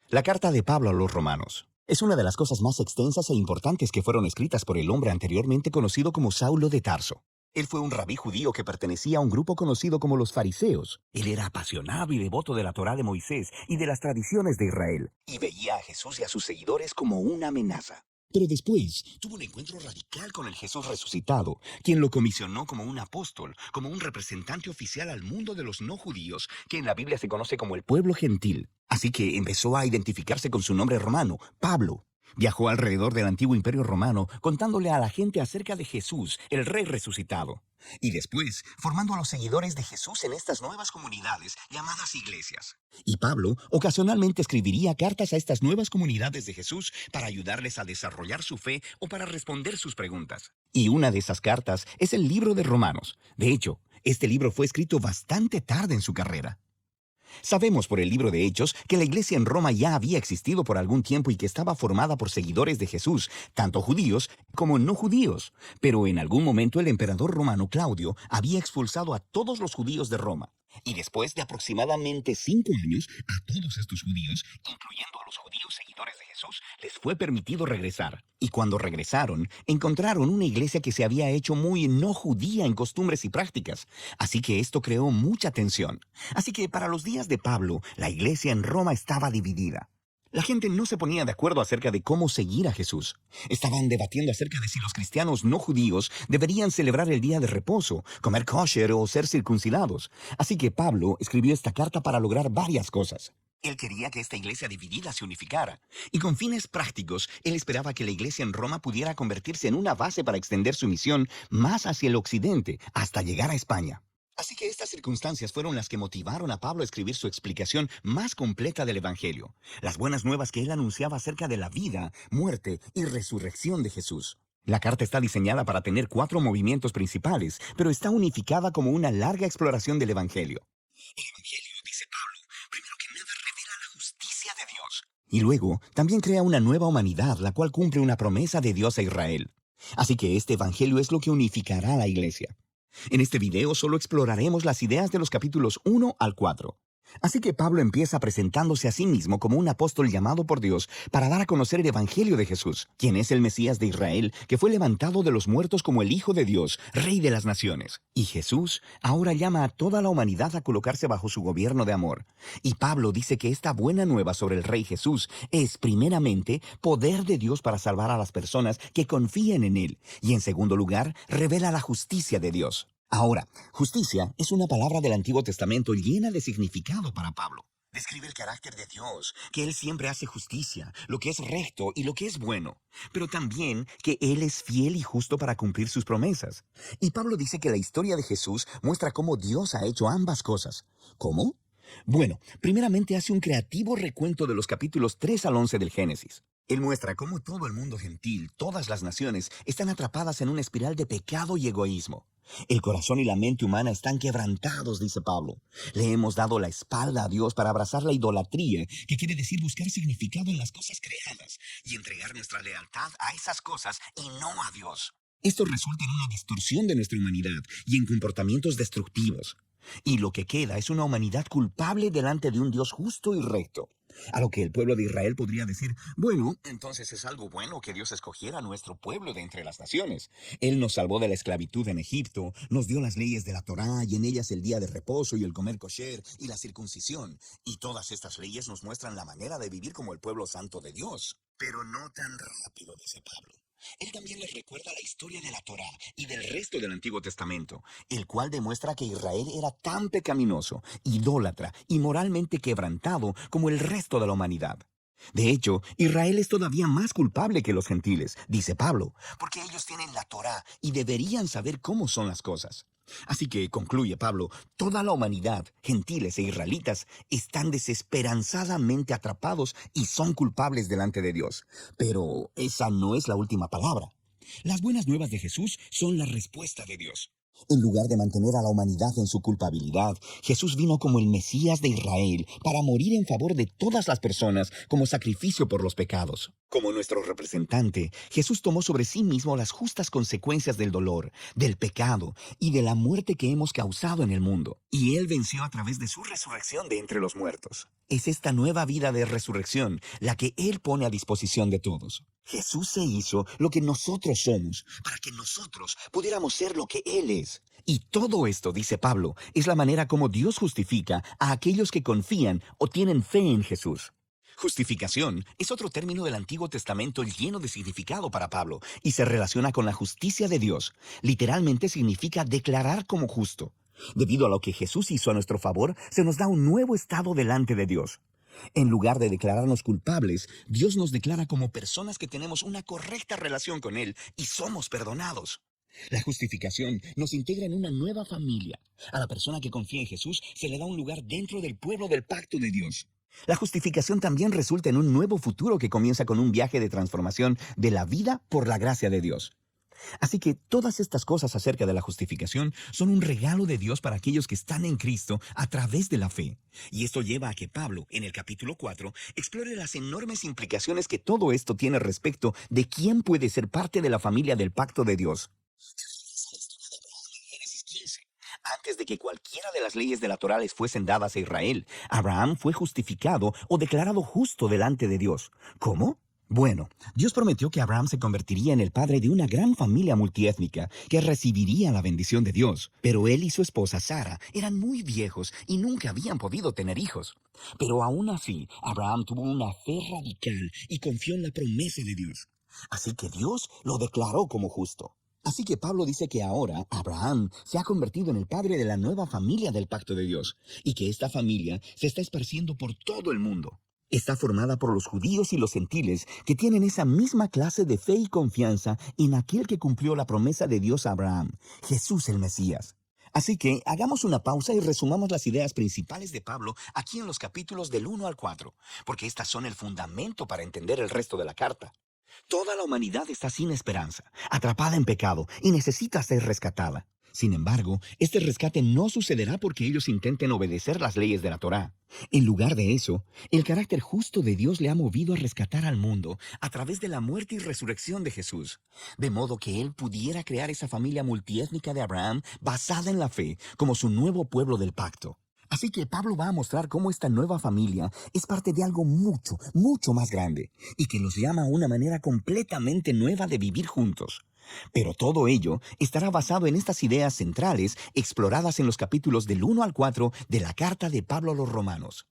La carta de Pablo a los Romanos es una de las cosas más extensas e importantes que fueron escritas por el hombre anteriormente conocido como Saulo de Tarso. Él fue un rabí judío que pertenecía a un grupo conocido como los fariseos. Él era apasionado y devoto de la Torá de Moisés y de las tradiciones de Israel, y veía a Jesús y a sus seguidores como una amenaza. Pero después tuvo un encuentro radical con el Jesús resucitado, quien lo comisionó como un apóstol, como un representante oficial al mundo de los no judíos, que en la Biblia se conoce como el pueblo gentil. Así que empezó a identificarse con su nombre romano, Pablo. Viajó alrededor del antiguo imperio romano contándole a la gente acerca de Jesús, el rey resucitado. Y después, formando a los seguidores de Jesús en estas nuevas comunidades llamadas iglesias. Y Pablo ocasionalmente escribiría cartas a estas nuevas comunidades de Jesús para ayudarles a desarrollar su fe o para responder sus preguntas. Y una de esas cartas es el libro de Romanos. De hecho, este libro fue escrito bastante tarde en su carrera. Sabemos por el libro de Hechos que la iglesia en Roma ya había existido por algún tiempo y que estaba formada por seguidores de Jesús, tanto judíos como no judíos. Pero en algún momento el emperador romano Claudio había expulsado a todos los judíos de Roma. Y después de aproximadamente 5 años, a todos estos judíos, incluyendo a los judíos seguidores de Jesús, les fue permitido regresar. Y cuando regresaron, encontraron una iglesia que se había hecho muy no judía en costumbres y prácticas. Así que esto creó mucha tensión. Así que para los días de Pablo, la iglesia en Roma estaba dividida. La gente no se ponía de acuerdo acerca de cómo seguir a Jesús. Estaban debatiendo acerca de si los cristianos no judíos deberían celebrar el día de reposo, comer kosher o ser circuncidados. Así que Pablo escribió esta carta para lograr varias cosas. Él quería que esta iglesia dividida se unificara. Y con fines prácticos, él esperaba que la iglesia en Roma pudiera convertirse en una base para extender su misión más hacia el occidente, hasta llegar a España. Así que estas circunstancias fueron las que motivaron a Pablo a escribir su explicación más completa del Evangelio, las buenas nuevas que él anunciaba acerca de la vida, muerte y resurrección de Jesús. La carta está diseñada para tener 4 movimientos principales, pero está unificada como una larga exploración del Evangelio. El Evangelio, dice Pablo, primero que nada revela la justicia de Dios. Y luego, también crea una nueva humanidad, la cual cumple una promesa de Dios a Israel. Así que este Evangelio es lo que unificará a la iglesia. En este video solo exploraremos las ideas de los capítulos 1 al 4. Así que Pablo empieza presentándose a sí mismo como un apóstol llamado por Dios para dar a conocer el Evangelio de Jesús, quien es el Mesías de Israel, que fue levantado de los muertos como el Hijo de Dios, Rey de las Naciones. Y Jesús ahora llama a toda la humanidad a colocarse bajo su gobierno de amor. Y Pablo dice que esta buena nueva sobre el Rey Jesús es, primeramente, poder de Dios para salvar a las personas que confíen en Él, y en segundo lugar, revela la justicia de Dios. Ahora, justicia es una palabra del Antiguo Testamento llena de significado para Pablo. Describe el carácter de Dios, que Él siempre hace justicia, lo que es recto y lo que es bueno, pero también que Él es fiel y justo para cumplir sus promesas. Y Pablo dice que la historia de Jesús muestra cómo Dios ha hecho ambas cosas. ¿Cómo? Bueno, primeramente hace un creativo recuento de los capítulos 3 al 11 del Génesis. Él muestra cómo todo el mundo gentil, todas las naciones, están atrapadas en una espiral de pecado y egoísmo. El corazón y la mente humana están quebrantados, dice Pablo. Le hemos dado la espalda a Dios para abrazar la idolatría, que quiere decir buscar significado en las cosas creadas, y entregar nuestra lealtad a esas cosas y no a Dios. Esto resulta en una distorsión de nuestra humanidad y en comportamientos destructivos. Y lo que queda es una humanidad culpable delante de un Dios justo y recto. A lo que el pueblo de Israel podría decir, bueno, entonces es algo bueno que Dios escogiera a nuestro pueblo de entre las naciones. Él nos salvó de la esclavitud en Egipto, nos dio las leyes de la Torá y en ellas el día de reposo y el comer kosher y la circuncisión. Y todas estas leyes nos muestran la manera de vivir como el pueblo santo de Dios. Pero no tan rápido, dice Pablo. Él también les recuerda la historia de la Torá y del resto del Antiguo Testamento, el cual demuestra que Israel era tan pecaminoso, idólatra y moralmente quebrantado como el resto de la humanidad. De hecho, Israel es todavía más culpable que los gentiles, dice Pablo, porque ellos tienen la Torá y deberían saber cómo son las cosas. Así que, concluye Pablo, toda la humanidad, gentiles e israelitas, están desesperanzadamente atrapados y son culpables delante de Dios. Pero esa no es la última palabra. Las buenas nuevas de Jesús son la respuesta de Dios. En lugar de mantener a la humanidad en su culpabilidad, Jesús vino como el Mesías de Israel para morir en favor de todas las personas como sacrificio por los pecados. Como nuestro representante, Jesús tomó sobre sí mismo las justas consecuencias del dolor, del pecado y de la muerte que hemos causado en el mundo. Y Él venció a través de su resurrección de entre los muertos. Es esta nueva vida de resurrección la que Él pone a disposición de todos. Jesús se hizo lo que nosotros somos, para que nosotros pudiéramos ser lo que Él es. Y todo esto, dice Pablo, es la manera como Dios justifica a aquellos que confían o tienen fe en Jesús. Justificación es otro término del Antiguo Testamento lleno de significado para Pablo y se relaciona con la justicia de Dios. Literalmente significa declarar como justo. Debido a lo que Jesús hizo a nuestro favor, se nos da un nuevo estado delante de Dios. En lugar de declararnos culpables, Dios nos declara como personas que tenemos una correcta relación con Él y somos perdonados. La justificación nos integra en una nueva familia. A la persona que confía en Jesús se le da un lugar dentro del pueblo del pacto de Dios. La justificación también resulta en un nuevo futuro que comienza con un viaje de transformación de la vida por la gracia de Dios. Así que todas estas cosas acerca de la justificación son un regalo de Dios para aquellos que están en Cristo a través de la fe. Y esto lleva a que Pablo, en el capítulo 4, explore las enormes implicaciones que todo esto tiene respecto de quién puede ser parte de la familia del pacto de Dios. Génesis 15. Antes de que cualquiera de las leyes de la Torá les fuesen dadas a Israel, Abraham fue justificado o declarado justo delante de Dios. ¿Cómo? Bueno, Dios prometió que Abraham se convertiría en el padre de una gran familia multiétnica que recibiría la bendición de Dios. Pero él y su esposa Sara eran muy viejos y nunca habían podido tener hijos. Pero aún así, Abraham tuvo una fe radical y confió en la promesa de Dios. Así que Dios lo declaró como justo. Así que Pablo dice que ahora Abraham se ha convertido en el padre de la nueva familia del pacto de Dios y que esta familia se está esparciendo por todo el mundo. Está formada por los judíos y los gentiles que tienen esa misma clase de fe y confianza en aquel que cumplió la promesa de Dios a Abraham, Jesús el Mesías. Así que hagamos una pausa y resumamos las ideas principales de Pablo aquí en los capítulos del 1 al 4, porque estas son el fundamento para entender el resto de la carta. Toda la humanidad está sin esperanza, atrapada en pecado y necesita ser rescatada. Sin embargo, este rescate no sucederá porque ellos intenten obedecer las leyes de la Torá. En lugar de eso, el carácter justo de Dios le ha movido a rescatar al mundo a través de la muerte y resurrección de Jesús, de modo que Él pudiera crear esa familia multiétnica de Abraham basada en la fe como su nuevo pueblo del pacto. Así que Pablo va a mostrar cómo esta nueva familia es parte de algo mucho, mucho más grande y que los llama a una manera completamente nueva de vivir juntos. Pero todo ello estará basado en estas ideas centrales exploradas en los capítulos del 1 al 4 de la carta de Pablo a los Romanos.